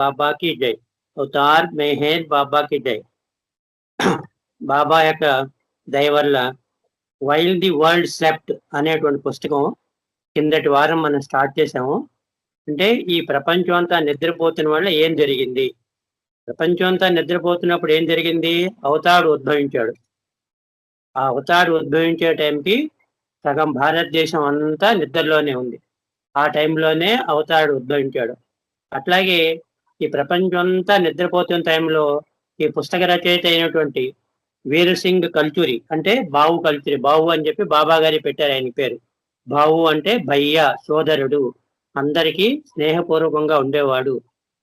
బాబా కి జై. అవతార్ మెహర్ బాబా కి జై. బాబా యొక్క దయ వల్ల వైల్ ది వరల్డ్ స్లెప్ట్ అనేటువంటి పుస్తకం కిందటి వారం మనం స్టార్ట్ చేసాము. అంటే ఈ ప్రపంచం అంతా నిద్రపోతున్న వల్ల ఏం జరిగింది, ప్రపంచం అంతా నిద్రపోతున్నప్పుడు ఏం జరిగింది, అవతారు ఉద్భవించాడు. ఆ అవతారు ఉద్భవించే టైంకి సగం భారతదేశం అంతా నిద్రలోనే ఉంది. ఆ టైంలోనే అవతారు ఉద్భవించాడు. అట్లాగే ఈ ప్రపంచం అంతా నిద్రపోతున్న టైంలో ఈ పుస్తక రచయిత అయినటువంటి వీరసింగ్ కల్చూరి, అంటే బావు కల్చూరి, బావు అని చెప్పి బాబా గారి పెట్టారు ఆయన పేరు. బావు అంటే భయ్య, సోదరుడు, అందరికీ స్నేహపూర్వకంగా ఉండేవాడు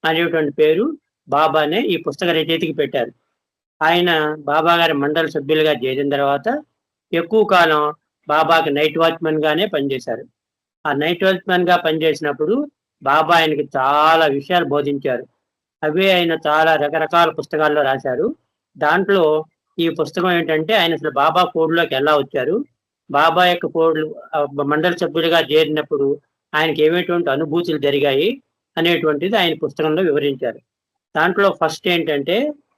అనేటువంటి పేరు బాబానే ఈ పుస్తక రచయితకి పెట్టారు. ఆయన బాబా గారి మండలి సభ్యులుగా చేరిన తర్వాత ఎక్కువ కాలం బాబాకి నైట్ వాచ్మెన్ గానే పనిచేశారు. ఆ నైట్ వాచ్మెన్ గా పనిచేసినప్పుడు బాబా ఆయనకి చాలా విషయాలు బోధించారు. అవే ఆయన చాలా రకరకాల పుస్తకాల్లో రాశారు. దాంట్లో ఈ పుస్తకం ఏంటంటే ఆయన అసలు బాబా కోడ్లోకి ఎలా వచ్చారు, బాబా యొక్క కోడ్లు మండలి సభ్యులుగా చేరినప్పుడు ఆయనకి ఏమేటువంటి అనుభూతులు జరిగాయి అనేటువంటిది ఆయన పుస్తకంలో వివరించారు. దాంట్లో ఫస్ట్ ఏంటంటే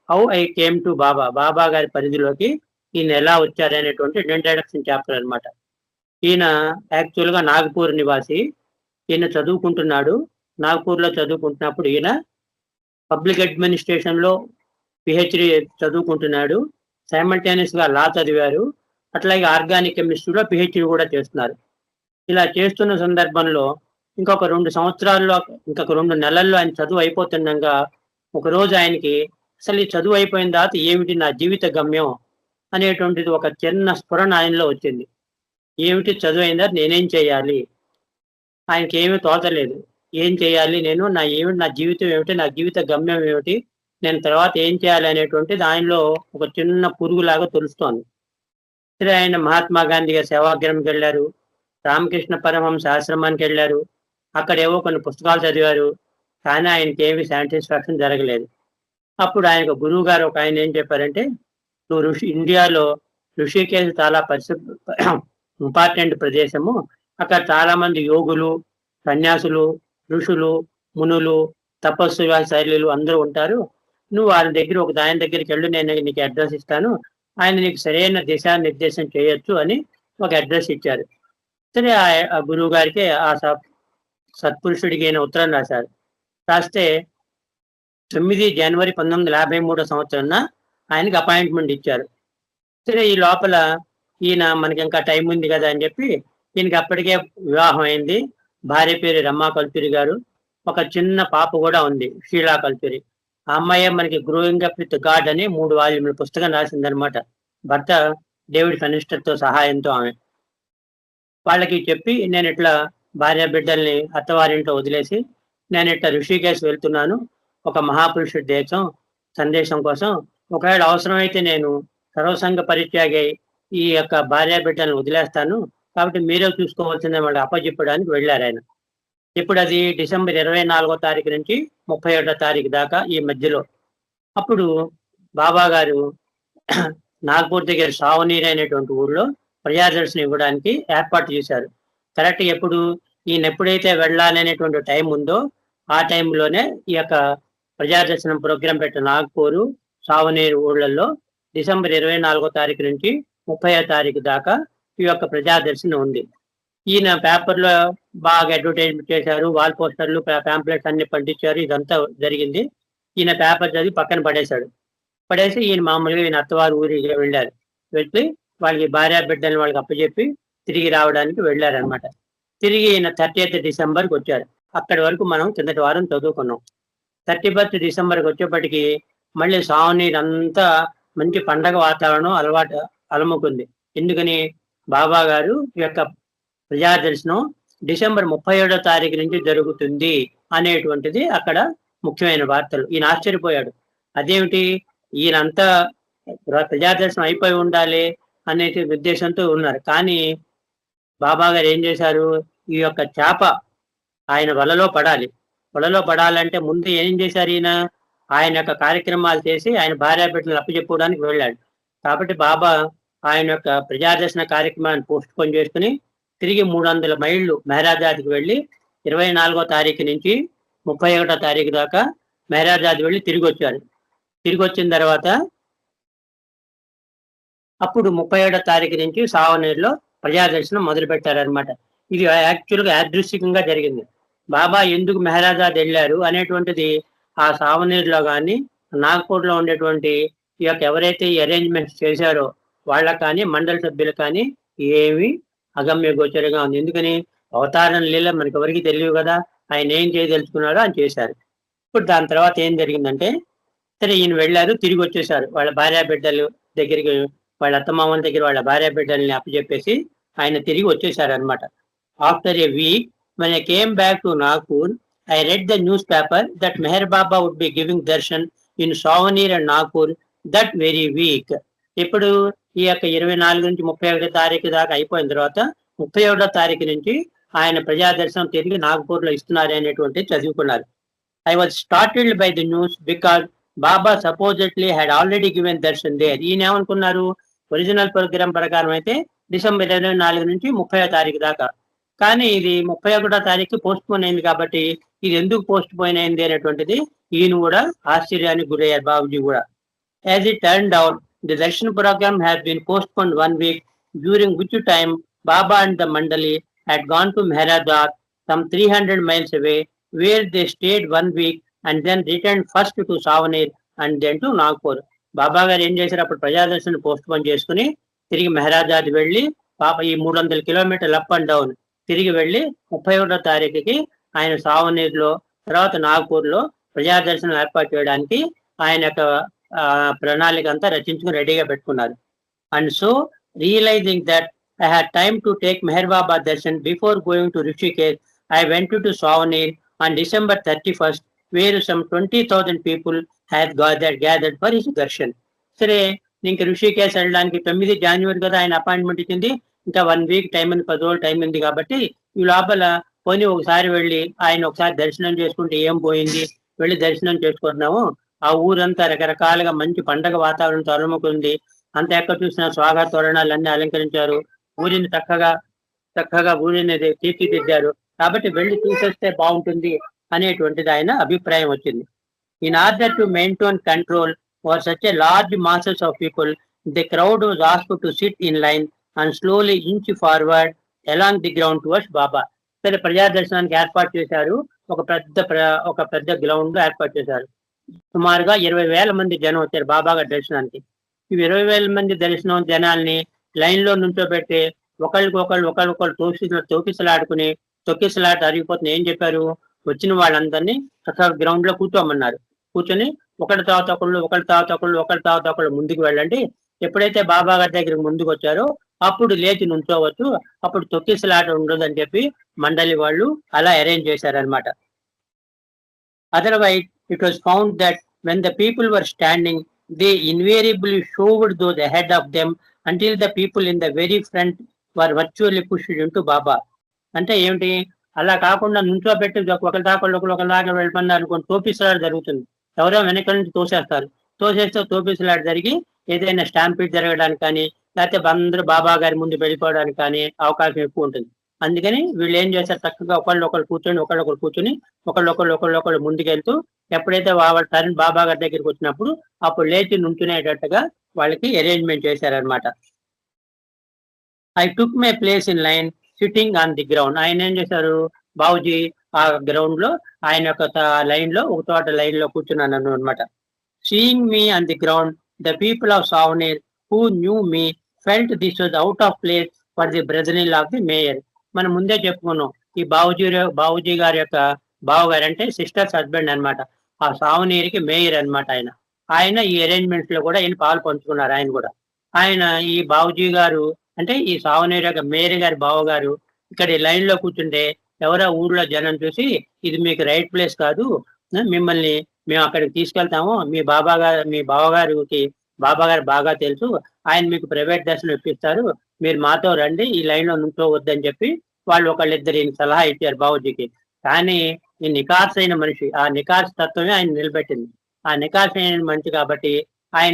హౌ ఐ కేమ్ టు బాబా, బాబా గారి పరిధిలోకి ఈయన ఎలా వచ్చారు అనేటువంటి ఇంట్రడక్షన్ చాప్టర్ అనమాట. ఈయన యాక్చువల్గా నాగపూర్ నివాసి. ఈయన చదువుకుంటున్నాడు. నాగపూర్లో చదువుకుంటున్నప్పుడు ఈయన పబ్లిక్ అడ్మినిస్ట్రేషన్లో పిహెచ్డి చదువుకుంటున్నాడు. సైమల్టేనియస్ గా లా చదివారు. అట్లాగే ఆర్గానిక్ కెమిస్ట్రీలో పిహెచ్డి కూడా చేస్తున్నారు. ఇలా చేస్తున్న సందర్భంలో ఇంకొక 2 సంవత్సరాల్లో, ఇంకొక 2 నెలల్లో ఆయన చదువు అయిపోతుండగా ఒకరోజు ఆయనకి అసలు ఈ చదువు అయిపోయిన తర్వాత ఏమిటి నా జీవిత గమ్యం అనేటువంటిది ఒక చిన్న స్ఫురణ ఆయనలో వచ్చింది. ఏమిటి చదువు అయిన తర్వాత నేనేం చేయాలి, ఆయనకి ఏమీ తోచలేదు. ఏం చేయాలి నేను, నా జీవితం ఏమిటి, నా జీవిత గమ్యం ఏమిటి, నేను తర్వాత ఏం చేయాలి అనేటువంటిది ఆయనలో ఒక చిన్న పురుగులాగా తెలుస్తోంది. సరే, ఆయన మహాత్మా గాంధీ గారి సేవాగ్రామంకి వెళ్ళారు, రామకృష్ణ పరమహంస ఆశ్రమానికి వెళ్ళారు. అక్కడ ఏవో కొన్ని పుస్తకాలు చదివారు. కానీ ఆయనకి ఏమీ సాటిస్ఫాక్షన్ జరగలేదు. అప్పుడు ఆయనకు గురువు గారు ఒక ఆయన ఏం చెప్పారంటే, నువ్వు ఇండియాలో ఋషికేశ్ చాలా ఇంపార్టెంట్ ప్రదేశము, అక్కడ చాలా మంది యోగులు, సన్యాసులు, ఋషులు, మునులు, తపస్సు శైలులు అందరూ ఉంటారు. నువ్వు వాళ్ళ దగ్గర ఒక ఆయన దగ్గరికి వెళ్ళు, నేను నీకు అడ్రస్ ఇస్తాను, ఆయన నీకు సరైన దిశానిర్దేశం చేయొచ్చు అని ఒక అడ్రస్ ఇచ్చారు. సరే, ఆ గురువు గారికి ఆ సత్పురుషుడికి ఆయన ఉత్తరం రాశారు. రాస్తే 9 జనవరి 1953 సంవత్సరాన ఆయనకి అపాయింట్మెంట్ ఇచ్చారు. సరే, ఈ లోపల ఈయన మనకి ఇంకా టైం ఉంది కదా అని చెప్పి ఈయనకి అప్పటికే వివాహం అయింది. భార్య పేరు రమా కల్చూరి గారు. ఒక చిన్న పాప కూడా ఉంది, షీలా కల్చూరి. ఆ అమ్మాయి మనకి గ్రోయింగ్ అప్ విత్ గాడ్ అని 3 వాల్యూమ్ల పుస్తకం రాసిందనమాట. భర్త డేవిడ్ ఫెనిస్టర్ తో సహాయంతో ఆమె. వాళ్ళకి చెప్పి నేను ఇట్లా భార్య బిడ్డల్ని అత్తవారింట్లో వదిలేసి నేను ఇట్లా ఋషికేశ్ వెళ్తున్నాను ఒక మహాపురుషుడి సందేశం కోసం. ఒకవేళ అవసరమైతే నేను సర్వసంగ పరిత్యాగి ఈ యొక్క భార్య బిడ్డలను వదిలేస్తాను, కాబట్టి మీరే చూసుకోవాల్సిందే వాళ్ళు అప్పచెప్పడానికి వెళ్ళారు ఆయన. ఇప్పుడు అది డిసెంబర్ 24వ తారీఖు నుంచి 31వ తారీఖు దాకా ఈ మధ్యలో. అప్పుడు బాబా గారు నాగపూర్ దగ్గర సావనీర్ అనేటువంటి ఊళ్ళో ప్రజాదర్శనం ఇవ్వడానికి ఏర్పాటు చేశారు. కరెక్ట్ ఎప్పుడు ఈయన ఎప్పుడైతే వెళ్ళాలనేటువంటి టైం ఉందో ఆ టైంలోనే ఈ యొక్క ప్రజాదర్శనం ప్రోగ్రాం పెట్టిన నాగపూరు, సావనీర్ ఊళ్ళల్లో డిసెంబర్ 24వ తారీఖు నుంచి 30వ తారీఖు దాకా ఈ యొక్క ప్రజాదర్శనం ఉంది. ఈయన పేపర్లో బాగా అడ్వర్టైజ్మెంట్ చేశారు, వాల్ పోస్టర్లు, ప్యాంప్లెట్స్ అన్ని పండించారు. ఇదంతా జరిగింది. ఈయన పేపర్ చదివి పక్కన పడేసి ఈయన మామూలుగా ఈయన అత్తవారు ఊరికి వెళ్ళారు. వెళ్ళి వాళ్ళకి భార్య బిడ్డల్ని వాళ్ళకి అప్పచెప్పి తిరిగి రావడానికి వెళ్ళారనమాట. తిరిగి ఈయన 30th డిసెంబర్కి వచ్చారు. అక్కడి వరకు మనం కిందటి వారం చదువుకున్నాం. 31st డిసెంబర్కి వచ్చేప్పటికి మళ్ళీ సావనీర్ అంతా మంచి పండగ వాతావరణం అలముకుంది. ఎందుకని బాబా గారు ఈ యొక్క ప్రజాదర్శనం డిసెంబర్ 37వ తారీఖు నుంచి జరుగుతుంది అనేటువంటిది అక్కడ ముఖ్యమైన వార్తలు. ఈయన ఆశ్చర్యపోయాడు. అదేమిటి, ఈయనంతా ప్రజాదర్శనం అయిపోయి ఉండాలి అనే ఉద్దేశంతో ఉన్నారు. కానీ బాబా గారు ఏం చేశారు, ఈ యొక్క చేప ఆయన వలలో పడాలంటే ముందు ఏం చేశారు, ఆయన యొక్క కార్యక్రమాలు చేసి ఆయన భార్యాబిడ్డలను అప్పచెప్పుకోవడానికి వెళ్ళాడు. కాబట్టి బాబా ఆయన యొక్క ప్రజాదర్శన కార్యక్రమాన్ని పోస్ట్ పోన్ చేసుకుని తిరిగి 300 మైళ్ళు మెహరాజాద్కి వెళ్ళి 24వ తారీఖు నుంచి 31వ తారీఖు దాకా మెహరాజాద్ వెళ్ళి తిరిగి వచ్చారు. తిరిగి వచ్చిన తర్వాత అప్పుడు 31వ తారీఖు నుంచి సావనీరులో ప్రజాదర్శనం మొదలు పెట్టారనమాట. ఇది యాక్చువల్గా యాదృశ్చికంగా జరిగింది. బాబా ఎందుకు మెహరాజాద్ వెళ్ళారు అనేటువంటిది ఆ సావనీరులో కానీ నాగ్పూర్లో ఉండేటువంటి ఈ యొక్క ఎవరైతే ఈ అరేంజ్మెంట్స్ చేశారో వాళ్ళకి కానీ మండలి సభ్యులు కానీ ఏమి అగమ్య గోచరంగా ఉంది. ఎందుకని అవతారం లీల మనకి ఎవరికి తెలియదు కదా, ఆయన ఏం చేయదలుచుకున్నారో ఆయన చేశారు. ఇప్పుడు దాని తర్వాత ఏం జరిగిందంటే, సరే ఈయన వెళ్ళారు, తిరిగి వచ్చేసారు. వాళ్ళ భార్య బిడ్డలు దగ్గరికి, వాళ్ళ అత్తమామల దగ్గర వాళ్ళ భార్య బిడ్డల్ని అప్పచెప్పేసి ఆయన తిరిగి వచ్చేసారు అనమాట. After A week when I came back to Nagpur, I read the newspaper that Meher Baba would be giving darshan in Savanir and Nagpur that very week. ఇప్పుడు ఈ యొక్క 24 నుంచి 31 తారీఖు దాకా అయిపోయిన తర్వాత 31వ తారీఖు నుంచి ఆయన ప్రజాదర్శనం తిరిగి నాగపూర్ లో ఇస్తున్నారు అనేటువంటి చదువుకున్నారు. I was startled by the news because Baba supposedly had already given darshan there. ఈయన ఏమనుకున్నారు, ఒరిజినల్ ప్రోగ్రామ్ ప్రకారం అయితే డిసెంబర్ 24 నుంచి 30వ తారీఖు దాకా, కానీ ఇది 31వ తారీఖు పోస్ట్ పోన్ అయింది కాబట్టి ఇది ఎందుకు పోస్ట్ పోన్ అయింది అనేటువంటిది ఈయన కూడా ఆశ్చర్యానికి గురయ్యారు, బాబుజీ కూడా. As it turned out, the darshan program had been postponed 1 week, during which time Baba and the Mandali had gone to Meherabad, some 300 miles away, where they stayed 1 week and then returned first to Savanir and then to Nagpur. బాబా గారు ఏం చేశారు, అప్పుడు ప్రజాదర్శనం post phone చేసుకుని తిరిగి మెహరాజాద్ వెళ్ళి పాప ఈ 300 కిలోమీటర్లు అప్ అండ్ డౌన్ తిరిగి వెళ్ళి 31వ తారీఖుకి ఆయన సావనీర్లో తర్వాత నాగపూర్లో ప్రజాదర్శనం ఏర్పాటు చేయడానికి ఆయన యొక్క ప్రణాళిక అంతా రచించుకుని రెడీగా పెట్టుకున్నారు. And so realizing that I had time to take Meher Baba darshan before going to Rishikesh, I went to souvenir on December 31st, where some 20,000 people had gathered for his darshan. సరే, ఇంక రిషికేశ్ వెళ్ళడానికి 9 జనవరి కదా ఆయన అపాయింట్మెంట్ ఇచ్చింది, ఇంకా 1 వీక్ టైం ఉంది, 10 రోజులు టైం ఉంది కాబట్టి ఈ లోపల పోనీ ఒకసారి వెళ్ళి ఆయన ఒకసారి దర్శనం చేసుకుంటే ఏం పోయింది, వెళ్ళి దర్శనం చేసుకుంటున్నాము. ఆ ఊరంతా రకరకాలుగా మంచి పండగ వాతావరణం తొలముకుంది, అంత ఎక్కడ చూసినా స్వాగత తోరణాలు అన్ని అలంకరించారు, ఊరిని చక్కగా ఊరిని తీర్చిదిద్దారు, కాబట్టి వెళ్ళి చూసేస్తే బాగుంటుంది అనేటువంటిది ఆయన అభిప్రాయం వచ్చింది. In order to maintain control for such a large masses of people, the crowd was asked to sit in line and slowly inch forward along the ground towards Baba. సరే, ప్రజాదర్శనానికి ఏర్పాటు చేశారు, ఒక పెద్ద గ్రౌండ్ లో ఏర్పాటు చేశారు. సుమారుగా 20,000 మంది జనం వచ్చారు బాబా గారి దర్శనానికి. ఈ 20,000 మంది దర్శనం జనాల్ని లైన్ లో నుంచోబెట్టి ఒకళ్ళొకళ్ళు తొక్కిసలాట అరిగిపోతుంది. ఏం చెప్పారు, వచ్చిన వాళ్ళందరినీ చక్కగా గ్రౌండ్ లో కూర్చోమన్నారు. కూర్చొని ఒకళ్ళ తర్వాత ఒకళ్ళు ముందుకు వెళ్ళండి, ఎప్పుడైతే బాబా గారి దగ్గరికి ముందుకు వచ్చారో అప్పుడు లేచి నుంచోవచ్చు, అప్పుడు తొక్కిసలాట ఉండదు అని చెప్పి మండలి వాళ్ళు అలా అరేంజ్ చేశారనమాట. Otherwise, it was found that when the people were standing, they invariably shoved those ahead of them until the people in the very front were virtually pushed into Baba. అంటే ఏమిటి, అలా కాకుండా నుంచోబెట్టి ఒకరి దాకా వెళ్ళమన్నారు అనుకోండి, తోపిసలాట జరుగుతుంది, ఎవరో వెనక నుంచి తోసేస్తే తోపిసలాట జరిగి ఏదైనా స్టాంపీడ్ జరగడానికి కానీ లేకపోతే అందరూ బాబా గారి ముందు వెళ్ళిపోవడానికి కానీ అవకాశం ఎక్కువ ఉంటుంది. అందుకని వీళ్ళు ఏం చేస్తారు, చక్కగా ఒకళ్ళు కూర్చొని ఒకళ్ళు ముందుకెళ్తూ ఎప్పుడైతే వాళ్ళ టర్న్ బాబా గారి దగ్గరికి వచ్చినప్పుడు అప్పుడు లేచి నుంచునేటట్టుగా వాళ్ళకి అరేంజ్మెంట్ చేశారనమాట. I took my place in line sitting on the ground. ఆయన ఏం చేశారు, బాబుజీ ఆ గ్రౌండ్ లో ఆయన యొక్క లైన్ లో ఒక చోట లైన్ లో కూర్చున్నాను అనమాట. Seeing me on the ground, the people of souvenir who knew me felt this was out of place for the brother of the mayor. మనం ముందే చెప్పుకున్నాం, ఈ బాబుజీ గారి యొక్క బావగారు అంటే సిస్టర్స్ హస్బెండ్ అనమాట, ఆ సావనీరికి మేయర్ అనమాట. ఆయన ఈ అరేంజ్మెంట్స్ లో కూడా ఈయన పాలు పంచుకున్నారు. ఆయన ఈ బాబుజీ గారు అంటే ఈ సావనీర్ యొక్క మేయర్ గారి బావగారు ఇక్కడ ఈ లైన్ లో కూర్చుంటే ఎవరో ఊర్లో జనం చూసి ఇది మీకు రైట్ ప్లేస్ కాదు, మిమ్మల్ని మేము అక్కడికి తీసుకెళ్తాము, మీ బావగారికి బాగా తెలుసు, ఆయన మీకు ప్రైవేట్ దర్శనం ఇప్పిస్తారు, మీరు మాతో రండి, ఈ లైన్ లో నుంచోవద్దని చెప్పి వాళ్ళు ఒకళ్ళిద్దరు సలహా ఇచ్చారు బాబుజీకి. కానీ ఈ నికార్స్ అయిన మనిషి, ఆ నికార్స్ తత్వమే ఆయన నిలబెట్టింది. ఆ నికార్స్ అయిన మనిషి కాబట్టి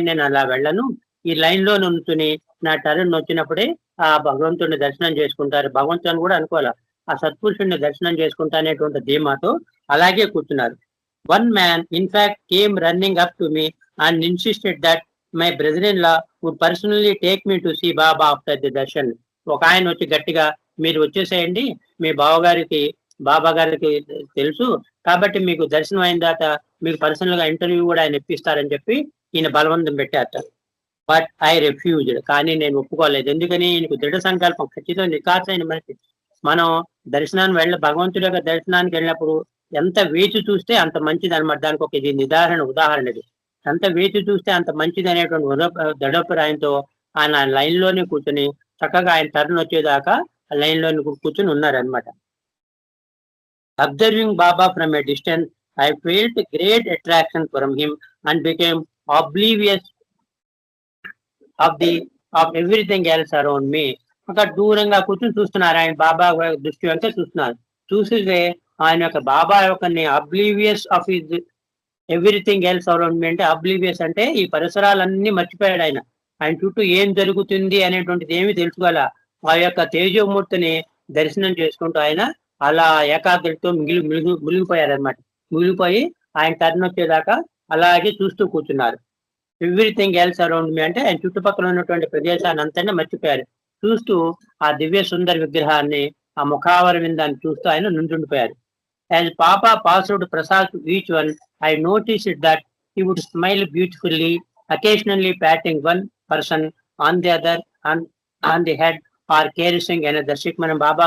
నేను అలా వెళ్ళను, ఈ లైన్ లో నుంచుని నా టర్న్ వచ్చినప్పుడే ఆ భగవంతుడిని దర్శనం చేసుకుంటారు, భగవంతుని కూడా అనుకోవాలి, ఆ సత్పురుషుడిని దర్శనం చేసుకుంటా అనేటువంటి ధీమాతో అలాగే కూర్చున్నారు. One man, in fact, came running up to me and insisted that my brother-in-law would personally take me to see Baba after the darshan. ఒక ఆయన వచ్చి గట్టిగా మీరు వచ్చేసేయండి, మీ బావగారికి బాబా గారికి తెలుసు కాబట్టి మీకు దర్శనం అయిన తర్వాత మీకు పర్సనల్ గా ఇంటర్వ్యూ కూడా ఆయన ఇప్పిస్తారని చెప్పి ఈయన బలవంతం పెట్టారట. బట్ ఐ రిఫ్యూజ్డ్, కానీ నేను ఒప్పుకోలేదు. ఎందుకని? ఈయనకు దృఢ సంకల్పం, ఖచ్చితంగా నిఖార్సైన మనిషి. మనం దర్శనాన్ని భగవంతుడి యొక్క దర్శనానికి వెళ్ళినప్పుడు ఎంత వేచి చూస్తే అంత మంచిది అనమాట. దానికి ఒక ఇది ఉదాహరణ ఇది. ఎంత వేచి చూస్తే అంత మంచిది అనేటువంటి దృఢాభిప్రాయంతో ఆయన లైన్ లోనే కూర్చొని చక్కగా ఆయన టర్న్ వచ్చేదాకా లైన్ లోనే కూర్చొని ఉన్నారనమాట. Observing Baba from a distance, I felt great attraction from him and became oblivious of everything else around me. అక్కడ దూరంగా కూర్చొని చూస్తున్నారు, ఆయన బాబా దృష్టి వెంట చూస్తున్నారు. చూసితే ఆయన యొక్క బాబా యొక్క oblivious of his everything else around me అంటే అబ్లీవియస్ అంటే ఈ పరిసరాలన్నీ మర్చిపోయాడు ఆయన. ఆయన చుట్టూ ఏం జరుగుతుంది అనేటువంటిది ఏమి తెలుసుకోవాల. ఆ యొక్క తేజోమూర్తిని దర్శనం చేసుకుంటూ ఆయన అలా ఏకాగ్రతతో మునిగిపోయారనమాట. మునిగిపోయి ఆయన టర్న్ వచ్చేదాకా అలాగే చూస్తూ కూర్చున్నారు. ఎవ్రీథింగ్ ఎల్స్ అరౌండ్ మీ అంటే ఆయన చుట్టుపక్కల ఉన్నటువంటి ప్రదేశాన్ని అంతా మర్చిపోయారు. చూస్తూ ఆ దివ్య సుందర విగ్రహాన్ని, ఆ ముఖావర విందాన్ని చూస్తూ ఆయన నుంచుండిపోయారు. As Papa passed prasad to each one, I noticed that he would smile beautifully, occasionally patting one person on the other on the head or caressing another. మనం బాబా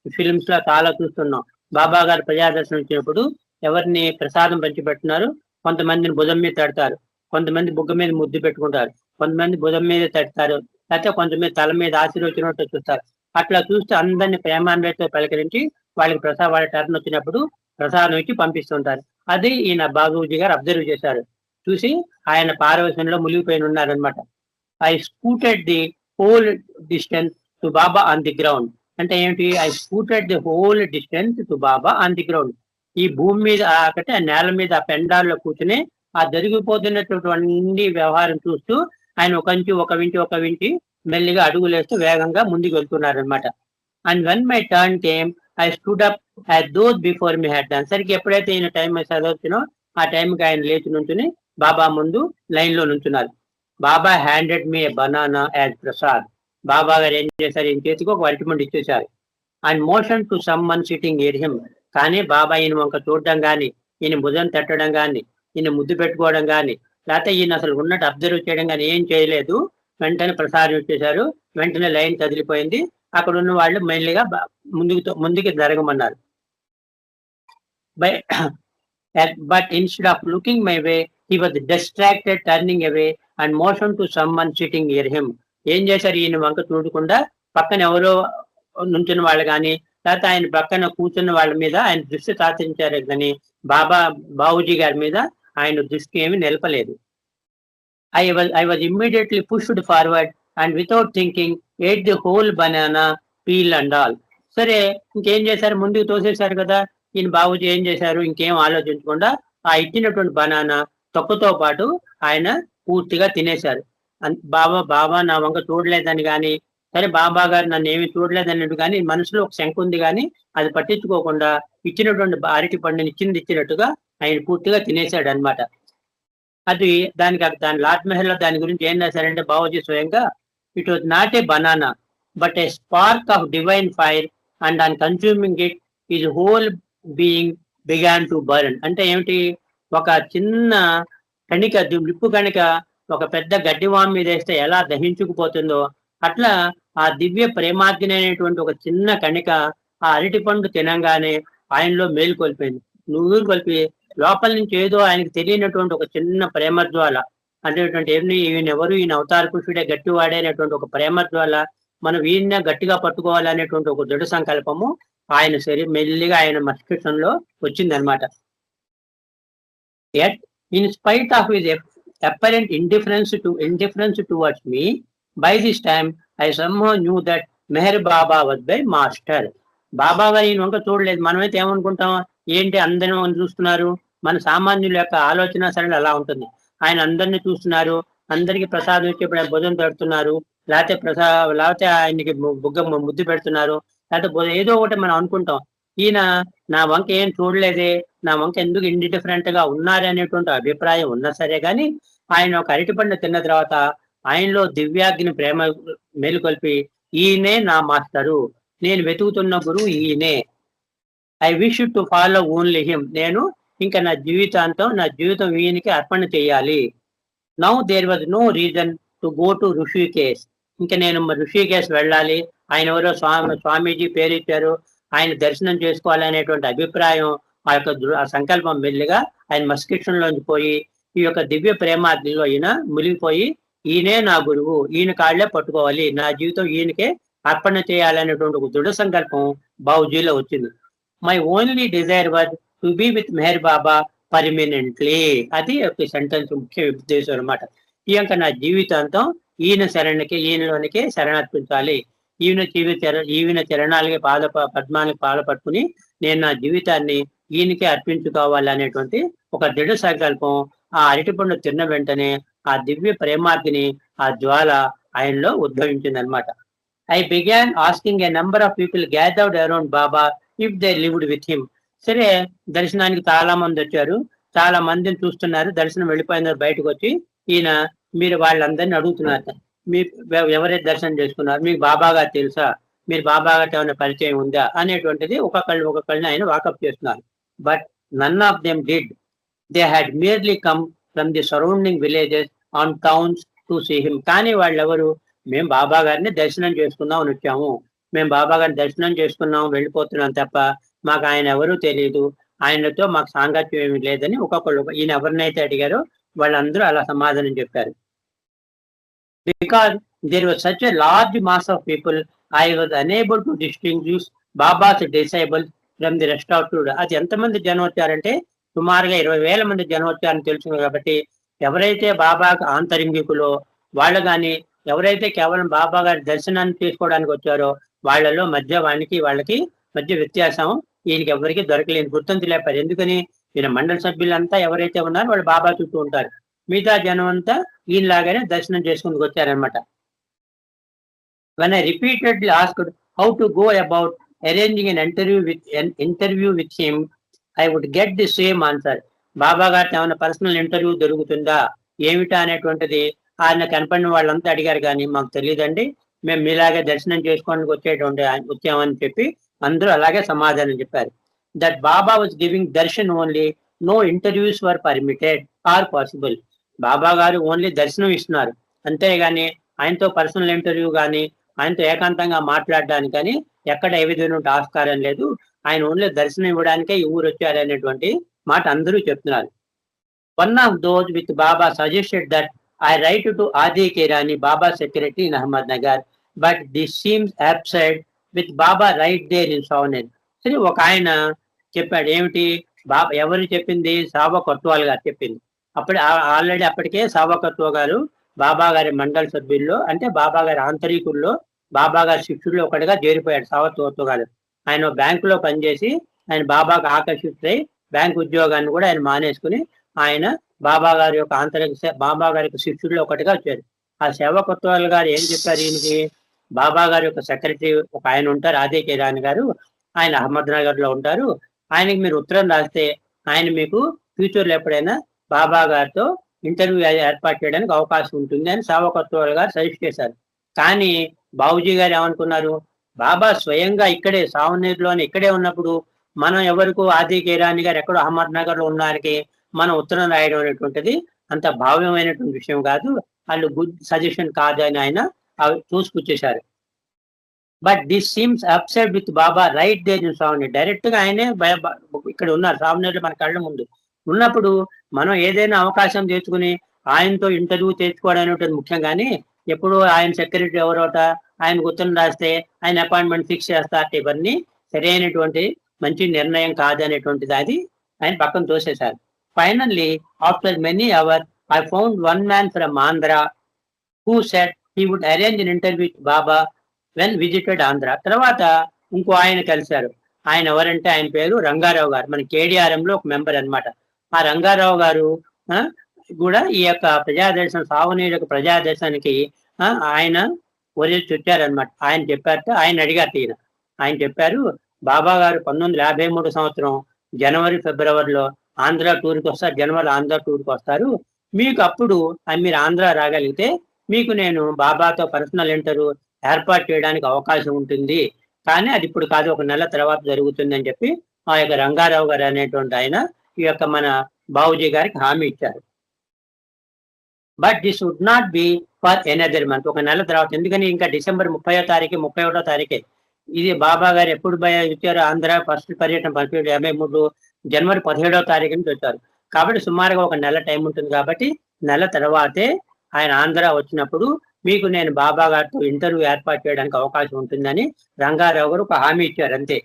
ఫిల్మ్స్ లో చాలా చూస్తున్నాం. బాబా గారు ప్రజాదర్శనం వచ్చినప్పుడు ఎవరిని ప్రసాదం పంచిపెడుతున్నారు, కొంతమందిని భుజం మీద తడతారు, కొంతమంది బుగ్గ మీద ముద్దు పెట్టుకుంటారు, కొంతమంది భుజం మీద తడతారు, లేకపోతే కొంతమంది తల మీద ఆశీర్వచనట్టు చూస్తారు. అట్లా చూస్తే అందరినీ ప్రేమాన్వేతో పలకరించి వాళ్ళకి వాళ్ళ టర్న్ వచ్చినప్పుడు ప్రసాదం ఇచ్చి పంపిస్తుంటారు. అది ఈయన బాబూజీ గారు అబ్జర్వ్ చేశారు. చూసి ఆయన పారవశ్యంలో మునిగిపోయి ఉన్నారనమాట. I scooted the whole distance to Baba on the ground అంటే ఏమిటి? I scooted the whole distance to Baba on the ground. ఈ భూమి మీద అంటే ఆ నేల మీద ఆ పెండాల్లో కూర్చుని ఆ జరిగిపోతున్నటువంటి వ్యవహారం చూస్తూ ఆయన ఒక వింటి మెల్లిగా అడుగులేస్తూ వేగంగా ముందుకు వెళ్తున్నారనమాట. And when my turn came I stood up as those before me had done. సరికి ఎప్పుడైతే ఈయన టైం చదవచ్చునో ఆ టైంకి ఆయన లేచి నుంచుని బాబా ముందు లైన్ లో నుంచున్నారు. బాబా హ్యాండెడ్ మీ బనానా యాజ్ ప్రసాద్. బాబా గారు ఏం చేశారు? ఈయన చేతికి ఒక అరటిపండు ఇచ్చేశారు. And motion to someone sitting near him. కానీ బాబా ఈయన వంక చూడడం కానీ, ఈయన భుజం తట్టడం కానీ, ఈయన ముద్దు పెట్టుకోవడం కానీ, లేకపోతే ఈయన అసలు ఉన్నట్టు అబ్జర్వ్ చేయడం కానీ ఏం చేయలేదు. వెంటనే ప్రసాదం ఇచ్చేశారు. వెంటనే లైన్ కదిలిపోయింది. అక్కడ ఉన్న వాళ్ళు మెల్లిగా ముందుకి జరగమన్నారు. But instead of looking my way he was distracted, turning away and motion to someone sitting near him. ఏం చేశారు? ఈయన వంక చూడకుండా పక్కన ఎవరో నుంచున్న వాళ్ళు కానీ, లేకపోతే ఆయన పక్కన కూర్చున్న వాళ్ళ మీద ఆయన దృష్టి సాధించారు కానీ బాబూజీ గారి మీద ఆయన దృష్టి ఏమి నిలపలేదు. I was immediately pushed forward and without thinking ate the whole banana, peel and all. సరే, ఇంకేం చేశారు? ముందుకు తోసేశారు కదా. ఈయన బాబూజీ ఏం చేశారు? ఇంకేం ఆలోచించకుండా ఆ ఇచ్చినటువంటి బనానా తొక్కతో పాటు ఆయన పూర్తిగా తినేశారు. బాబా నా వంక చూడలేదని కానీ, సరే బాబా గారు నన్ను ఏమి చూడలేదన్నట్టు కానీ మనసులో ఒక శంక ఉంది కానీ అది పట్టించుకోకుండా ఇచ్చినటువంటి అరటి పండుని ఇచ్చినట్టుగా ఆయన పూర్తిగా తినేశాడు అనమాట. అది దాని లార్డ్ మెహల్ దాని గురించి ఏం రాశారంటే బాబూజీ స్వయంగా, it was not a banana but A spark of divine fire and on consuming it is whole being began to burn. అంటే ఏమిటి? ఒక చిన్న కణిక, నిప్పు కణిక ఒక పెద్ద గడ్డివాం మీద వేస్తే ఎలా దహించుకుపోతుందో అట్లా ఆ దివ్య ప్రేమాగ్ని అనేటువంటి ఒక చిన్న కణిక ఆ అరటి పండు తినంగానే ఆయనలో మేలుకొల్పింది. కొలిపి లోపల నుంచి ఏదో ఆయనకు తెలియనటువంటి ఒక చిన్న ప్రేమజ్వాల అనేటువంటి ఈయన ఎవరు, ఈయన అవతార పురుషుడే గట్టివాడే అనేటువంటి ఒక ప్రేమజ్వాల, మనం ఈయన గట్టిగా పట్టుకోవాలనేటువంటి ఒక దృఢ సంకల్పము ఆయన మెల్లిగా ఆయన మస్తిష్కంలో వచ్చిందనమాట. Yet, in spite of his apparent indifference towards me, by this time I somehow knew that Meher Baba was my master. బాబా గారు ఈయన వంక చూడలేదు. మనమైతే ఏమనుకుంటాం? ఏంటి అందరిని చూస్తున్నారు? మన సామాన్యుల యొక్క ఆలోచన సరళి అలా ఉంటుంది. ఆయన అందరినీ చూస్తున్నారు, అందరికి ప్రసాదం ఇచ్చేప్పుడు భుజం పెడుతున్నారు, లేకపోతే ఆయనకి ముద్దు పెడుతున్నారు, లేకపోతే ఏదో ఒకటి మనం అనుకుంటాం. ఈయన నా వంక ఏం చూడలేదే, నా వంక ఎందుకు ఇండిఫరెంట్ గా ఉన్నారనేటువంటి అభిప్రాయం ఉన్నా సరే గాని ఆయన ఒక అరటిపండు తిన్న తర్వాత ఆయనలో దివ్యాగ్ని ప్రేమ మేలుకొల్పి ఈయనే నా మాస్టరు, నేను వెతుకుతున్న గురువు ఈయనే, I wish to follow only him, నేను ఇంకా నా జీవితం ఈయనకి అర్పణ చేయాలి. Now there was no reason to go to Rishikesh, ఇంకా నేను ఋషికేశ్ వెళ్ళాలి, ఆయన ఎవరో స్వామీజీ పేరు ఇచ్చారు, ఆయన దర్శనం చేసుకోవాలనేటువంటి అభిప్రాయం ఆ యొక్క సంకల్పం మెల్లిగా ఆయన మస్కిషంలోంచి పోయి ఈ యొక్క దివ్య ప్రేమాగ్నిలో ఈయన మునిగిపోయి ఈయనే నా గురువు, ఈయన కాళ్లే పట్టుకోవాలి, నా జీవితం ఈయనకే అర్పణ చేయాలనేటువంటి ఒక దృఢ సంకల్పం బాబుజీలో వచ్చింది. My only desire was to be with Meher Baba permanently, అది ఒక సెంటెన్స్ ముఖ్య ఉద్దేశం అనమాట. ఈ యొక్క నా జీవితాంతం ఈయనలోనికి శరణర్పించాలి, ఈయన చరణాలకి పద్మాలకి పట్టుకుని నేను నా జీవితాన్ని ఈయనకే అర్పించుకోవాలి అనేటువంటి ఒక దృఢ సంకల్పం ఆ అరటిపండు తిన్న వెంటనే ఆ దివ్య ప్రేమాగ్ని, ఆ జ్వాల ఆయనలో ఉద్భవించింది అనమాట. I began asking A number of people gathered around Baba if they lived with him. సరే, దర్శనానికి చాలా మంది వచ్చారు, చాలా మందిని చూస్తున్నారు, దర్శనం వెళ్ళిపోయినారు, బయటకు వచ్చి ఈయన మీరు వాళ్ళందరినీ అడుగుతున్నారు, మీరు ఎవరైతే దర్శనం చేసుకున్నారు, మీకు బాబా గారు తెలుసా, మీరు బాబా గారితో ఏమైనా పరిచయం ఉందా అనేటువంటిది ఒక్కొక్కళ్ళని ఆయన వాకప్ చేస్తున్నారు. But none of them did, they had merely come from the surrounding villages and towns to see him. కానీ వాళ్ళెవరు, మేము బాబా గారిని దర్శనం చేసుకుందాం అని వచ్చాము, మేము బాబా గారిని దర్శనం చేసుకున్నాం వెళ్ళిపోతున్నాం తప్ప మాకు ఆయన ఎవరూ తెలియదు, ఆయనతో మాకు సాంగత్యం ఏమి లేదని ఒక్కొక్కళ్ళు ఈయన ఎవరినైతే అడిగారో వాళ్ళందరూ అలా సమాధానం చెప్పారు. Because there was such a large mass of people, I was unable to distinguish Baba's disciples from the rest of today. అది ఎంతమంది జనం వచ్చారంటే సుమారుగా 20,000 మంది జనం వచ్చారని తెలుసుకున్నారు. కాబట్టి ఎవరైతే బాబాకు ఆంతరింగికులో వాళ్ళు కానీ, ఎవరైతే కేవలం బాబా గారి దర్శనాన్ని తీసుకోవడానికి వచ్చారో వాళ్ళలో వాళ్ళకి మధ్య వ్యత్యాసం ఈయనకి ఎవరికి దొరకలేని గుర్తించలేపారు. ఎందుకని, ఈయన మండలి సభ్యులంతా ఎవరైతే ఉన్నారో వాళ్ళు బాబా చుట్టూ ఉంటారు, మిగతా జనం అంతా ఈయనలాగానే దర్శనం చేసుకుంటూ వచ్చారనమాట. When I repeatedly asked how to go about arranging an interview with him, I would get the same answer. బాబా గారితో ఏమైనా పర్సనల్ ఇంటర్వ్యూ దొరుకుతుందా ఏమిటా అనేటువంటిది ఆయన కనపడిన వాళ్ళంతా అడిగారు, కానీ మాకు తెలియదండి, మేము మీలాగే దర్శనం చేసుకోవడానికి వచ్చామని చెప్పి అందరూ అలాగే సమాధానం చెప్పారు. That Baba was giving darshan only, no interviews were permitted or possible. Baba garu only దర్శనం ఇస్తున్నారు, అంతేగాని ఆయనతో పర్సనల్ ఇంటర్వ్యూ కానీ ఆయనతో ఏకాంతంగా మాట్లాడడానికి కానీ ఎక్కడ ఏ విధమైన ఆస్కారం లేదు, ఆయన ఓన్లీ దర్శనం ఇవ్వడానికే ఈ ఊరు వచ్చారనేటువంటి మాట అందరూ చెప్తున్నారు. One of those with Baba suggested that I write to Adi K Irani, Baba secretary in Ahmednagar, but this seems absurd with Baba right there in సౌనెన్. సరే, ఒక ఆయన చెప్పాడు, ఏమిటి బాబా ఎవరు చెప్పింది, సాబా కొత్వాల్ గారు చెప్పింది. ఆల్రెడీ అప్పటికే సాబా కొత్వా గారు బాబా గారి మండలి సభ్యుల్లో, అంటే బాబా గారి ఆంతరికుల్లో బాబా గారి శిష్యుల్లో ఒకటిగా చేరిపోయాడు సాబా కొత్వా గారు. ఆయన బ్యాంకులో పనిచేసి ఆయన బాబాకు ఆకర్షితులై బ్యాంక్ ఉద్యోగాన్ని కూడా ఆయన మానేసుకుని ఆయన బాబా గారి యొక్క బాబా గారి యొక్క శిష్యుల్లో ఒకటిగా వచ్చారు. ఆ సేవా కొత్వాల్ గారు ఏం చెప్పారు ఈయనకి, బాబా గారి యొక్క సెక్రటరీ ఒక ఆయన ఉంటారు, ఆది కేరాని గారు, ఆయన అహ్మద్ నగర్ లో ఉంటారు, ఆయనకి మీరు ఉత్తరం రాస్తే ఆయన మీకు ఫ్యూచర్లో ఎప్పుడైనా బాబా గారితో ఇంటర్వ్యూ ఏర్పాటు చేయడానికి అవకాశం ఉంటుంది అని సేవా కొత్వాల్ గారు సజెస్ట్ చేశారు. కానీ బాబుజీ గారు ఏమనుకున్నారు, బాబా స్వయంగా ఇక్కడే సావనీరులోని ఇక్కడే ఉన్నప్పుడు మనం ఎవరికి ఆది కేరాని గారు ఎక్కడో అహ్మద్ నగర్ లో ఉన్నానికి మనం ఉత్తరం రాయడం అనేటువంటిది అంత భావ్యమైనటువంటి విషయం కాదు, వాళ్ళు గుడ్ సజెషన్ కాదు అని ఆయన చూసుకొచ్చేశారు. But this seems upset with Baba right there in సావనీర్. డైరెక్ట్ గా ఆయనే ఇక్కడ ఉన్నారు సావనీర్లో మన కళ్ళ ముందు ఉన్నప్పుడు మనం ఏదైనా అవకాశం తెచ్చుకుని ఆయనతో ఇంటర్వ్యూ తెచ్చుకోవడం అనేటువంటి ముఖ్యం, కానీ ఎప్పుడు ఆయన సెక్రటరీ ఎవరోట ఆయనకు ఉత్తరం రాస్తే ఆయన అపాయింట్మెంట్ ఫిక్స్ చేస్తారు, ఇవన్నీ సరైనటువంటి మంచి నిర్ణయం కాదనేటువంటిది అది ఆయన పక్కన తోసేశారు. Finally after many hour I found one man from Andhra who said he would arrange an interview with Baba when visited Andhra. తర్వాత ఇంకో ఆయన కలిశారు, ఆయన ఎవరంటే ఆయన పేరు రంగారావు గారు, మన KDRM లో ఒక మెంబర్ అనమాట. ఆ రంగారావు గారు కూడా ఈ యొక్క ప్రజాదర్శనం సావనీరు యొక్క ప్రజాదర్శనానికి ఆయన ఒరేసి వచ్చారనమాట. ఆయన చెప్పారు, ఆయన అడిగారు ఆయన చెప్పారు, బాబా గారు 1953 సంవత్సరం జనవరి ఫిబ్రవరిలో ఆంధ్ర టూర్కి వస్తారు. జనవరి ఆంధ్ర టూర్కి వస్తారు. మీకు అప్పుడు మీరు ఆంధ్ర రాగలిగితే మీకు నేను బాబాతో పర్సనల్ ఇంటర్వ్యూ ఏర్పాటు చేయడానికి అవకాశం ఉంటుంది. కానీ అది ఇప్పుడు కాదు, ఒక నెల తర్వాత జరుగుతుందని చెప్పి ఆ యొక్క రంగారావు గారు అనేటువంటి ఆయన ఈ యొక్క మన బాబుజీ గారికి హామీ ఇచ్చారు. But this would not be for another month. ఒక నెల తర్వాత, ఎందుకని ఇంకా డిసెంబర్ 30వ తారీఖు 31వ తారీఖే ఇది బాబా గారు ఎప్పుడు వచ్చారు ఆంధ్ర ఫస్ట్ పర్యటన 1753 జనవరి 17వ తారీఖు నుంచి వచ్చారు. కాబట్టి సుమారుగా ఒక నెల టైం ఉంటుంది. కాబట్టి నెల తర్వాతే ఆయన ఆంధ్ర వచ్చినప్పుడు మీకు నేను బాబా గారితో ఇంటర్వ్యూ ఏర్పాటు చేయడానికి అవకాశం ఉంటుందని రంగారావు గారు ఒక హామీ ఇచ్చారు అంతే.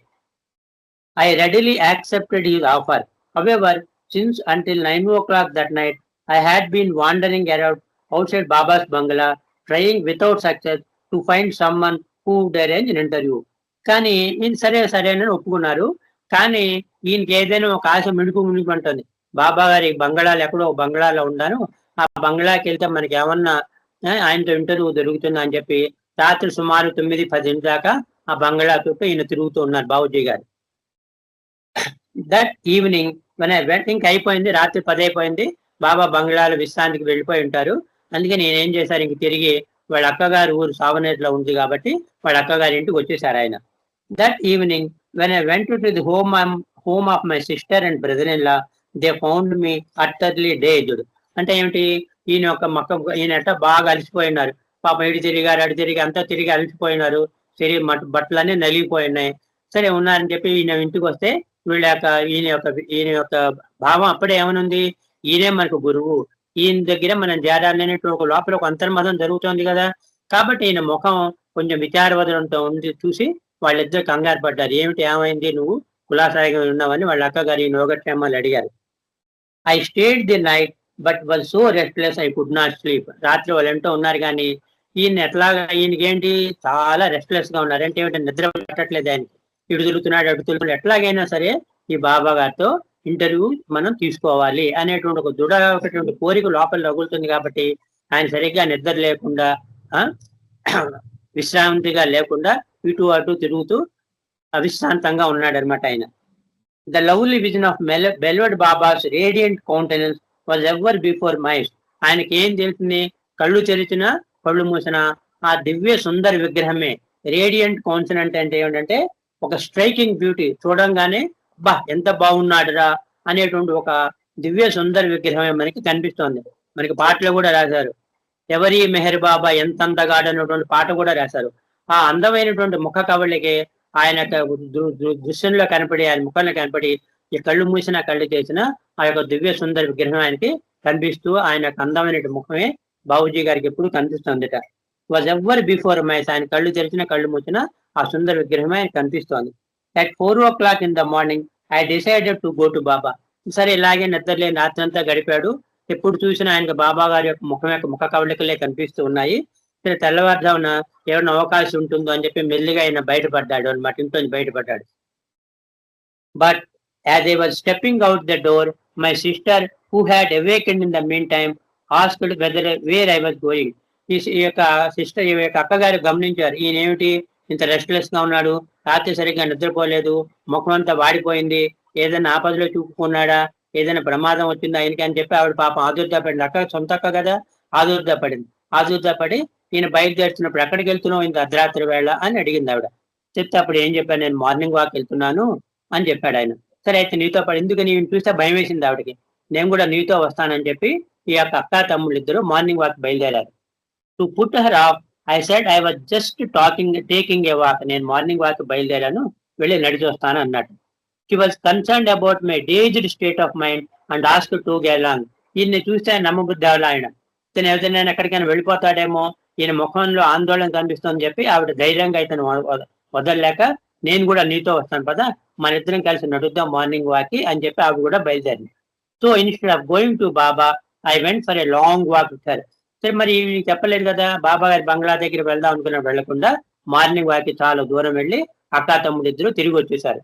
I readily accepted his offer. However, since until 9 o'clock that night I had been wandering around outside Baba's bungalow, trying without success to find someone who would arrange an interview. కానీ ఈయన సరేనని ఒప్పుకున్నారు. కానీ ఈయనకి ఏదైనా ఒక ఆశ మిణుకుంటుంది. బాబా గారి బంగళాలు ఎక్కడో బంగళాలో ఉన్నాను, ఆ బంగళాకి వెళ్తే మనకి ఏమన్నా ఆయనతో ఇంటర్వ్యూ దొరుకుతుందా అని చెప్పి రాత్రి సుమారు 9-10 దాకా ఆ బంగళా చుట్టూ ఈయన తిరుగుతూ ఉన్నారు బాబుజీ గారు. దట్ ఈవినింగ్ మన వెంట అయిపోయింది, రాత్రి 10 అయిపోయింది. బాబా బంగ్లాలో విశ్రాంతికి వెళ్ళిపోయి ఉంటారు. అందుకే నేనేం చేశారు, ఇంక తిరిగి వాళ్ళ అక్కగారు ఊరు సావనేట్లో ఉంది కాబట్టి వాళ్ళ అక్కగారి ఇంటికి వచ్చేసారు ఆయన. That evening when I went to the home of my sister and brother in law, they found me utterly dazed. అంటే ఏమిటి, ఈయన బాగా అలసిపోయినారు. పాపం ఇటు తిరిగారు అటు తిరిగి అంతా తిరిగి అలసిపోయినారు. బట్టలన్నీ నలిగిపోయినాయి. సరే ఉన్నారని చెప్పి ఈయన ఇంటికి వస్తే ఈయన యొక్క భావం అప్పుడే ఏమనుంది, ఈయనే మనకు గురువు, ఈయన దగ్గర మనం చేరాలనేటువంటి ఒక లోపల ఒక అంతర్మతం జరుగుతోంది కదా. కాబట్టి ఈయన ముఖం కొంచెం విచారవదనంతో ఉంది. చూసి వాళ్ళిద్దరు కంగారు పడ్డారు. ఏమైంది, నువ్వు కులాసాయిగా ఉన్నావని వాళ్ళ అక్కగారు ఈయన యోగక్షేమాలు అడిగారు. I stayed the night but was so restless I could not sleep. రాత్రి వాళ్ళు ఎంతో ఉన్నారు కానీ ఈయనకి ఏంటి చాలా రెస్ట్లెస్ గా ఉన్నారు. అంటే ఏమిటంటే నిద్ర పట్టట్లేదు ఆయనకి. ఇటు తిరుగుతున్నాడు అటు తిరుగుతున్నాడు. ఎట్లాగైనా సరే ఈ బాబా గారితో ఇంటర్వ్యూ మనం తీసుకోవాలి అనేటువంటి ఒక దృఢమైనటువంటి కోరిక లోపల రగులుతుంది. కాబట్టి ఆయన సరిగ్గా నిద్ర లేకుండా విశ్రాంతిగా లేకుండా ఇటు అటు తిరుగుతూ అవిశ్రాంతంగా ఉన్నాడు అనమాట ఆయన. The lovely vision of beloved Baba's radiant countenance was ever before my eyes. ఆయనకి ఏం తెలుస్తుంది, కళ్ళు తెరిచిన కళ్ళు మూసిన ఆ దివ్య సుందర విగ్రహమే. రేడియంట్ కౌన్సనెంట్ అంటే ఏమిటంటే ఒక స్ట్రైకింగ్ బ్యూటీ, చూడంగానే బా ఎంత బాగున్నాడురా అనేటువంటి ఒక దివ్య సుందర విగ్రహమే మనకి కనిపిస్తోంది. మనకి పాటలు కూడా రాశారు. ఎవరి మెహర్ బాబా ఎంత అందగాడు అనేటువంటి పాట కూడా రాశారు. ఆ అందమైనటువంటి ముఖ కవళికి ఆయన దృశ్యంలో కనపడి, ఆయన ముఖంలో కనపడి ఈ కళ్ళు మూసిన కళ్ళు చేసిన ఆ యొక్క దివ్య సుందర విగ్రహం ఆయనకి కనిపిస్తూ ఆయన అందమైన ముఖమే బాబుజీ గారికి ఎప్పుడు కనిపిస్తుందిట. Was ever before my eyes. ఆయన కళ్ళు తెరిచిన కళ్ళు మూసిన ఆ సుందర విగ్రహమే ఆయన కనిపిస్తోంది. At 4 o'clock in the morning I decided to go to Baba. సరే ఇలాగే నిద్రలేని రాత్రి అంతా గడిపాడు. ఎప్పుడు చూసినా ఆయనకు బాబా గారి యొక్క ముఖ కవళికలే కనిపిస్తూ ఉన్నాయి. సరే తెల్లవారుజామున ఏమైనా అవకాశం ఉంటుందో అని చెప్పి మెల్లిగా ఆయన బయటపడ్డాడు అనమాట, ఇంట్లో బయటపడ్డాడు. But as I was stepping out the door my sister who had awakened in the mean time asked whether where I was going. ఈ యొక్క సిస్టర్, ఈ యొక్క అక్కగారు గమనించారు, ఈయన ఏమిటి ఇంత రెస్ట్లెస్ గా ఉన్నాడు, రాత్రి సరిగ్గా నిద్రపోలేదు, ముఖం అంతా వాడిపోయింది, ఏదైనా ఆపదలో చూపుకున్నాడా, ఏదైనా ప్రమాదం వచ్చిందా ఆయనకి అని చెప్పి ఆవిడ పాపం ఆదుర్దా పడింది. అక్క సొంత అక్క కదా, ఆదుర్దా పడి ఈయన బయలుదేరుతున్నప్పుడు ఎక్కడికి వెళ్తున్నావు ఇంత అర్ధరాత్రి వేళ అని అడిగింది ఆవిడ. చెప్తే అప్పుడు ఏం చెప్పాను, నేను మార్నింగ్ వాక్ వెళ్తున్నాను అని చెప్పాడు ఆయన. సరే అయితే నీతో పాటు, ఎందుకు నేను చూస్తే భయం వేసింది ఆవిడకి, నేను కూడా నీతో వస్తానని చెప్పి ఈ యొక్క అక్క తమ్ముళ్ళు ఇద్దరు మార్నింగ్ వాక్ బయలుదేరారు. To put her off I said I was just taking a walk. నేను మార్నింగ్ వాక్ బయలుదేరాను, వెళ్ళి నడిచి వస్తాను అన్నట్టు. She was concerned about my dazed state of mind and asked to get along. ఈయన్ని చూస్తే ఆయన నమ్మబుద్ధి అవ్వాలి. ఆయన ఇతను ఎవరైనా ఎక్కడికైనా వెళ్ళిపోతాడేమో, ఈయన ముఖంలో ఆందోళన కనిపిస్తుందని చెప్పి ఆవిడ ధైర్యంగా ఇతను వదలలేక, నేను కూడా నీతో వస్తాను పదా, మన ఇద్దరం కలిసి నడుద్దాం మార్నింగ్ వాక్ అని చెప్పి ఆవిడ కూడా బయలుదేరింది. So instead of going to Baba I went for a long walk. సరే మరి చెప్పలేదు కదా, బాబా గారి బంగ్లా దగ్గర వెళ్దాం అనుకున్నా, వెళ్లకుండా మార్నింగ్ వాక్ చాలా దూరం వెళ్ళి అక్క తమ్ముడు ఇద్దరు తిరిగి వచ్చేసారు.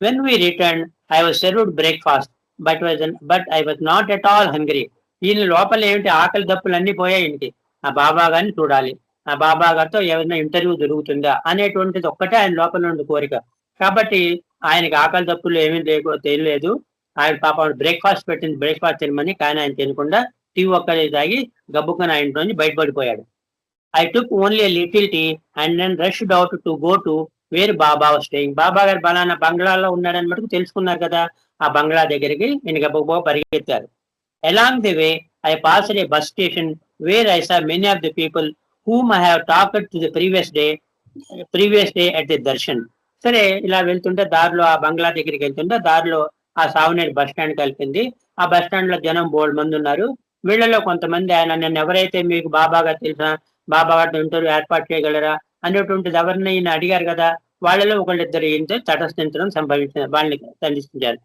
When we return I was served breakfast but I was not at all hungry. ఈయన లోపల ఏమిటి ఆకలి దప్పులు అన్ని పోయాయి. ఈయనకి ఆ బాబా గారిని చూడాలి, ఆ బాబా గారితో ఏమైనా ఇంటర్వ్యూ దొరుకుతుందా అనేటువంటిది ఒక్కటే ఆయన లోపల నుండి కోరిక. కాబట్టి ఆయనకి ఆకలి తప్పులు ఏమీ తెలియలేదు. ఆయన పాపం బ్రేక్‌ఫాస్ట్ పెట్టింది, బ్రేక్‌ఫాస్ట్ తినమని. కానీ ఆయన తినకుండా టీ ఒక్కటే తాగి గబుక్కన ఆ ఇంట్లో నుంచి బయటపడిపోయాడు. I took only a little tea and then rushed out to go to where Baba was staying. Baba గారు పలానా బంగ్లాలో ఉన్నాడని మటుకు తెలుసుకున్నారు కదా! ఆ బంగ్లా దగ్గరికి ఈయన గబగబా పరిగెత్తారు. Along the way, I passed a bus station where I saw many of the people whom I have talked to the previous day at the darshan. సరే ఇలా వెళ్తుంటే దారిలో ఆ బంగ్లా దగ్గరికి వెళ్తుంటే దారిలో ఆ సావనేరు బస్ స్టాండ్ కలిపింది. ఆ బస్ స్టాండ్ లో జనం బోల్డ్ మంది ఉన్నారు. వీళ్ళలో కొంతమంది ఆయన నన్ను ఎవరైతే మీకు బాబా గారు తెలుసా, బాబా గారితో ఇంటర్వ్యూ ఏర్పాటు చేయగలరా అనేటువంటిది ఎవరిని ఈయన అడిగారు కదా, వాళ్ళలో ఒకళ్ళిద్దరు ఈయనతో తటస్థించడం సంభవించింది, వాళ్ళని తటస్థించారు.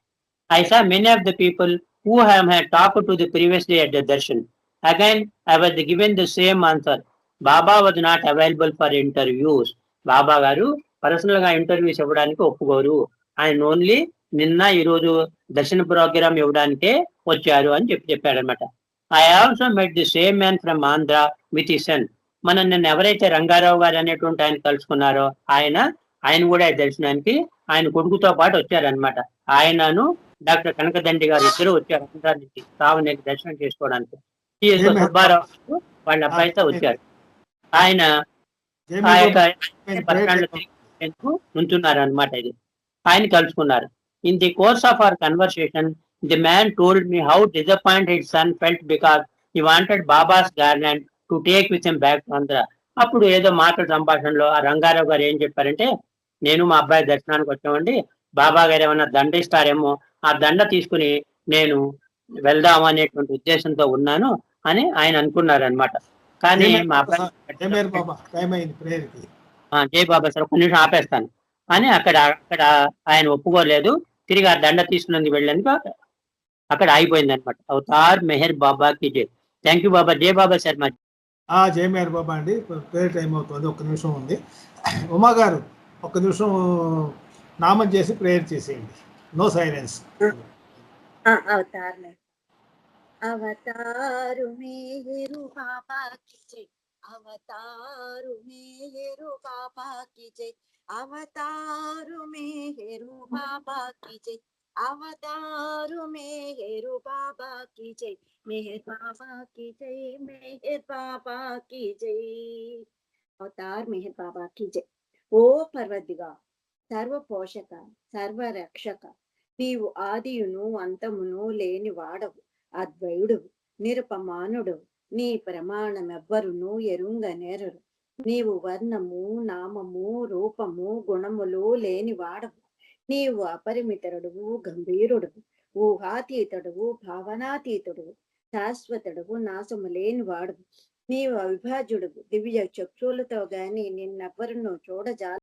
I saw many of the people who have had talked to the previous day at the darshan. Again, I was given the same answer. Baba was not available for interviews. బాబా గారు పర్సనల్ గా interviews ఇవ్వడానికి ఒప్పుకోరు. ఆయన only నిన్న ఈ రోజు దర్శన programme ఇవ్వడానికే వచ్చారు అని చెప్పాడనమాట. I also met the same man from Andhra with his son. మనం నిన్న ఎవరైతే రంగారావు గారు అనేటువంటి ఆయన కలుసుకున్నారో ఆయన కూడా ఈ దర్శనానికి ఆయన కొడుకుతో పాటు వచ్చారనమాట. ఆయనను డాక్టర్ కనకదండి గారు ఇద్దరు వచ్చారు ఆంధ్ర నుంచి సావనేరు దర్శనం చేసుకోవడానికి. సిఎస్ సుబ్బారావు వాళ్ళ అబ్బాయితో వచ్చారు. ఆయన ఆ యొక్క బస్ స్టాండ్ లో ఉంటున్నారు అనమాట. ఇది ఆయన కలుసుకున్నారు. In the course of our conversation the man told me how disappointed his son felt because he wanted babas garland to take with him back to Andhra. అప్పుడు ఏదో మాటల సంభాషణలో ఆ రంగారావు గారు ఏం చెప్పారంటే, నేను మా అబ్బాయి దర్శనానికి వచ్చామండి, బాబా గారు ఏమన్నా దండ ఇస్తారేమో, ఆ దండ తీసుకుని నేను వెళ్దాం అనేటువంటి ఉద్దేశంతో ఉన్నాను అని ఆయన అనుకున్నారు అనమాట. కానీ మా అబ్బాయి జై బాబా సార్ ఒక్క నిమిషం ఆపేస్తాను అని అక్కడ ఆయన ఒప్పుకోలేదు. తిరిగి ఆ దండ తీసుకున్నందుకు వెళ్ళాను, అక్కడ ఆగిపోయింది అనమాట. అవతార్ మెహర్ బాబాకి జై. థ్యాంక్ యూ బాబా. జై బాబా సార్. జై మెహర్ బాబా అండి. ప్రేయర్ టైం అవుతుంది, ఒక్క నిమిషం ఉంది. ఉమా గారు ఒక్క నిమిషం నామం చేసి ప్రేయర్ చేసేయండి. No silence. అవతారు మేరు బాబా కి జై, అవతారు మేరు బాబా కి జై, అవతారు మేరు బాబా కి జై, అవతారు మేరు బాబా కి జై, मेहर बाबा की जय, मेहर बाबा की जय. అవతార్ మెహర్ బాబా की जय. ఓ పర్వదిగా, సర్వ పోషక, సర్వ రక్షక, నీవు ఆదియును అంతమును లేని వాడవు, అద్వయుడు, నిరుపమానుడు, నీ ప్రమాణమెవ్వరును ఎరుంగ నేరరు. నీవు వర్ణము, నామము, రూపము, గుణములు లేని వాడవు. నీవు అపరిమితరుడువు, గంభీరుడువు, ఊహాతీతుడువు, భావనాతీతుడువు, శాశ్వతుడువు, నాశము లేని వాడువు. నీవు అవిభాజ్యుడువు, దివ్య చక్షులతో గాని నిన్నెవ్వరును చూడజాల